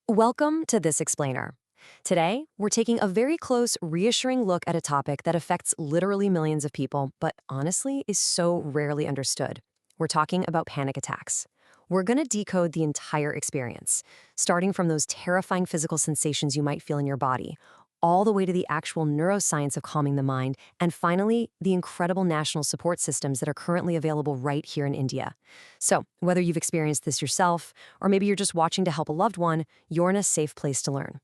Welcome to This Explainer. Today, we're taking a very close, reassuring look at a topic that affects literally millions of people, but honestly is so rarely understood. We're talking about panic attacks. We're going to decode the entire experience, starting from those terrifying physical sensations you might feel in your body, all the way to the actual neuroscience of calming the mind, and finally, the incredible national support systems that are currently available right here in India. So, whether you've experienced this yourself, or maybe you're just watching to help a loved one, you're in a safe place to learn.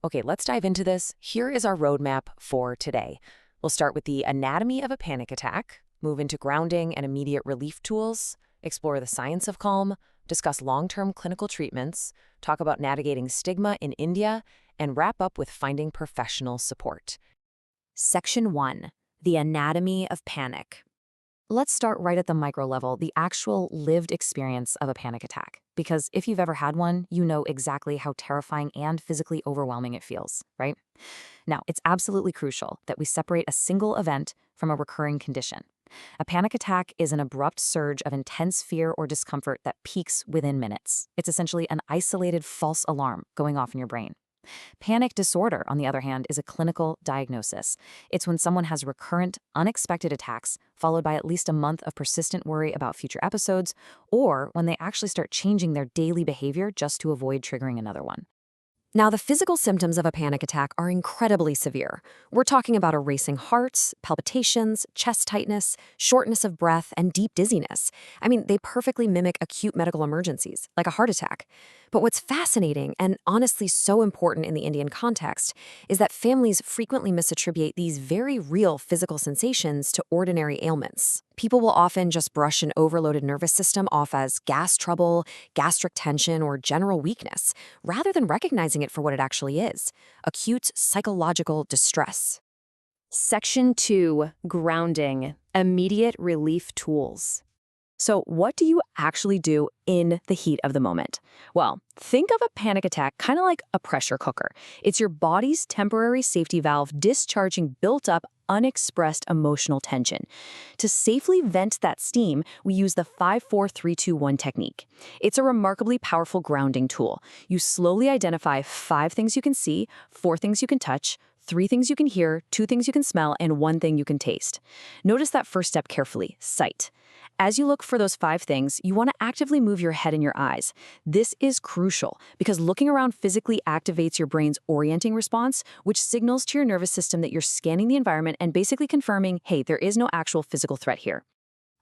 Okay, let's dive into this. Here is our roadmap for today. We'll start with the anatomy of a panic attack, move into grounding and immediate relief tools, explore the science of calm, discuss long-term clinical treatments, talk about navigating stigma in India, and wrap up with finding professional support. Section 1. The anatomy of panic. Let's start right at the micro level, the actual lived experience of a panic attack. Because if you've ever had one, you know exactly how terrifying and physically overwhelming it feels, right? Now, it's absolutely crucial that we separate a single event from a recurring condition. A panic attack is an abrupt surge of intense fear or discomfort that peaks within minutes. It's essentially an isolated false alarm going off in your brain. Panic disorder, on the other hand, is a clinical diagnosis. It's when someone has recurrent, unexpected attacks, followed by at least a month of persistent worry about future episodes, or when they actually start changing their daily behavior just to avoid triggering another one. Now, the physical symptoms of a panic attack are incredibly severe. We're talking about a racing heart, palpitations, chest tightness, shortness of breath, and deep dizziness. I mean, they perfectly mimic acute medical emergencies, like a heart attack. But what's fascinating, and honestly so important in the Indian context, is that families frequently misattribute these very real physical sensations to ordinary ailments. People will often just brush an overloaded nervous system off as gas trouble, gastric tension, or general weakness, rather than recognizing it for what it actually is: acute psychological distress. Section 2. Grounding. Immediate relief tools. So what do you actually do in the heat of the moment? Well, think of a panic attack kind of like a pressure cooker. It's your body's temporary safety valve discharging built-up, unexpressed emotional tension. To safely vent that steam, we use the 5-4-3-2-1 technique. It's a remarkably powerful grounding tool. You slowly identify 5 things you can see, 4 things you can touch, 3 things you can hear, 2 things you can smell, and 1 thing you can taste. Notice that first step carefully: sight. As you look for those 5 things, you want to actively move your head and your eyes. This is crucial because looking around physically activates your brain's orienting response, which signals to your nervous system that you're scanning the environment and basically confirming, hey, there is no actual physical threat here.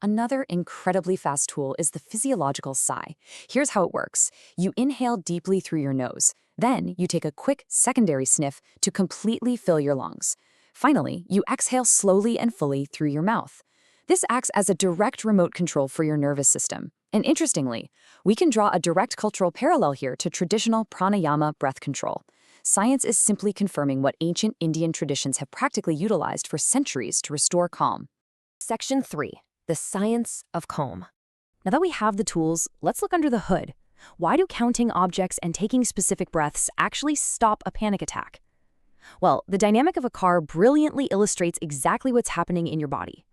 Another incredibly fast tool is the physiological sigh. Here's how it works. You inhale deeply through your nose. Then you take a quick secondary sniff to completely fill your lungs. Finally, you exhale slowly and fully through your mouth. This acts as a direct remote control for your nervous system. And interestingly, we can draw a direct cultural parallel here to traditional pranayama breath control. Science is simply confirming what ancient Indian traditions have practically utilized for centuries to restore calm. Section 3. The science of calm. Now that we have the tools, let's look under the hood. Why do counting objects and taking specific breaths actually stop a panic attack? Well, the dynamic of a car brilliantly illustrates exactly what's happening in your body.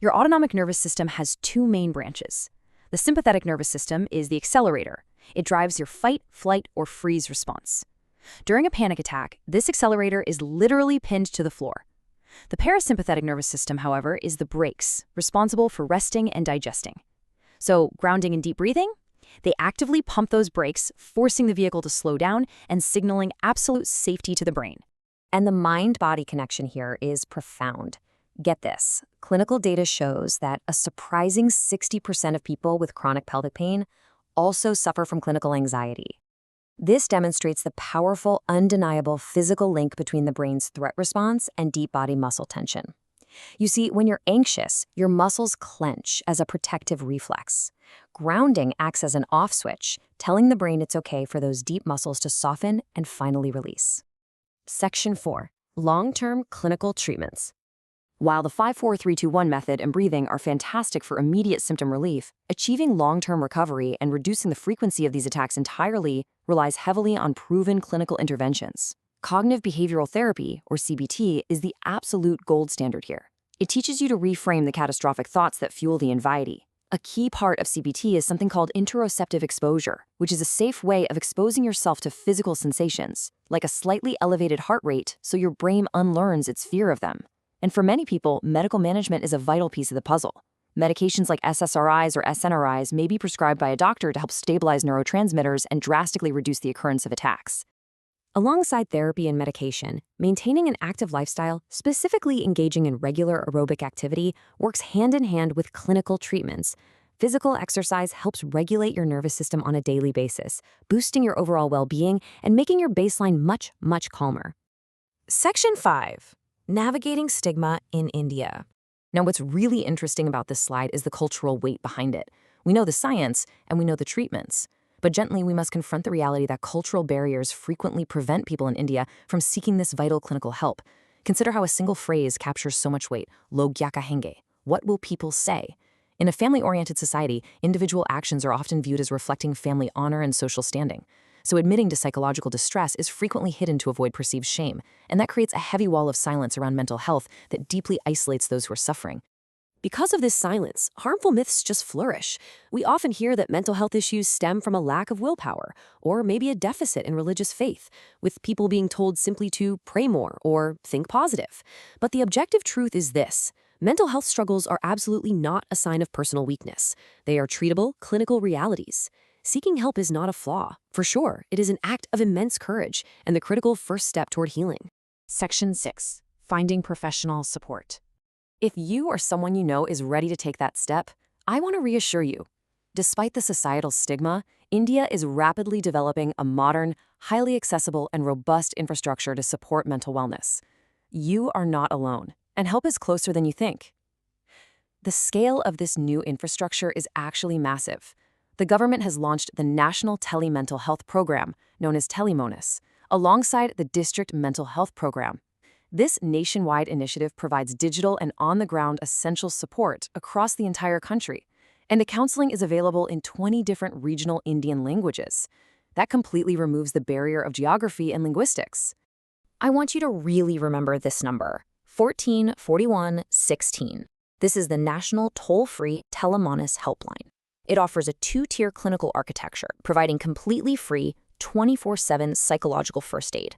Your autonomic nervous system has 2 main branches. The sympathetic nervous system is the accelerator. It drives your fight, flight, or freeze response. During a panic attack, this accelerator is literally pinned to the floor. The parasympathetic nervous system, however, is the brakes, responsible for resting and digesting. So, grounding and deep breathing? They actively pump those brakes, forcing the vehicle to slow down and signaling absolute safety to the brain. And the mind-body connection here is profound. Get this, clinical data shows that a surprising 60% of people with chronic pelvic pain also suffer from clinical anxiety. This demonstrates the powerful, undeniable physical link between the brain's threat response and deep body muscle tension. You see, when you're anxious, your muscles clench as a protective reflex. Grounding acts as an off switch, telling the brain it's okay for those deep muscles to soften and finally release. Section 4. Long-term clinical treatments. While the 5-4-3-2-1 method and breathing are fantastic for immediate symptom relief, achieving long-term recovery and reducing the frequency of these attacks entirely relies heavily on proven clinical interventions. Cognitive behavioral therapy, or CBT, is the absolute gold standard here. It teaches you to reframe the catastrophic thoughts that fuel the anxiety. A key part of CBT is something called interoceptive exposure, which is a safe way of exposing yourself to physical sensations, like a slightly elevated heart rate, so your brain unlearns its fear of them. And for many people, medical management is a vital piece of the puzzle. Medications like SSRIs or SNRIs may be prescribed by a doctor to help stabilize neurotransmitters and drastically reduce the occurrence of attacks. Alongside therapy and medication, maintaining an active lifestyle, specifically engaging in regular aerobic activity, works hand in hand with clinical treatments. Physical exercise helps regulate your nervous system on a daily basis, boosting your overall well-being and making your baseline much, much calmer. Section 5. Navigating stigma in India. Now, what's really interesting about this slide is the cultural weight behind it. We know the science and we know the treatments. But gently, we must confront the reality that cultural barriers frequently prevent people in India from seeking this vital clinical help. Consider how a single phrase captures so much weight. Log kya kahenge? What will people say? In a family-oriented society, individual actions are often viewed as reflecting family honor and social standing. So admitting to psychological distress is frequently hidden to avoid perceived shame, and that creates a heavy wall of silence around mental health that deeply isolates those who are suffering. Because of this silence, harmful myths just flourish. We often hear that mental health issues stem from a lack of willpower, or maybe a deficit in religious faith, with people being told simply to pray more or think positive. But the objective truth is this: mental health struggles are absolutely not a sign of personal weakness. They are treatable, clinical realities. Seeking help is not a flaw. For sure, it is an act of immense courage and the critical first step toward healing. Section 6. Finding professional support. If you or someone you know is ready to take that step, I want to reassure you. Despite the societal stigma, India is rapidly developing a modern, highly accessible, and robust infrastructure to support mental wellness. You are not alone, and help is closer than you think. The scale of this new infrastructure is actually massive. The government has launched the National Tele-Mental Health Program, known as Telemonas, alongside the District Mental Health Program. This nationwide initiative provides digital and on-the-ground essential support across the entire country, and the counseling is available in 20 different regional Indian languages. That completely removes the barrier of geography and linguistics. I want you to really remember this number, 144116. This is the National Toll-Free Telemonas Helpline. It offers a two-tier clinical architecture, providing completely free, 24/7 psychological first aid.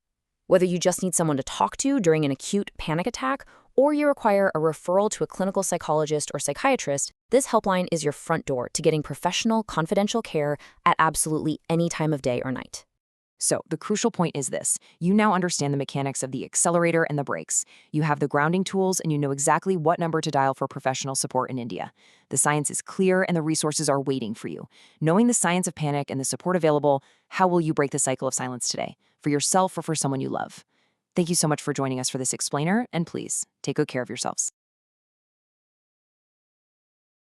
Whether you just need someone to talk to during an acute panic attack, or you require a referral to a clinical psychologist or psychiatrist, this helpline is your front door to getting professional, confidential care at absolutely any time of day or night. So, the crucial point is this: you now understand the mechanics of the accelerator and the brakes. You have the grounding tools, and you know exactly what number to dial for professional support in India. The science is clear, and the resources are waiting for you. Knowing the science of panic and the support available, how will you break the cycle of silence today, for yourself or for someone you love? Thank you so much for joining us for this explainer, and please, take good care of yourselves.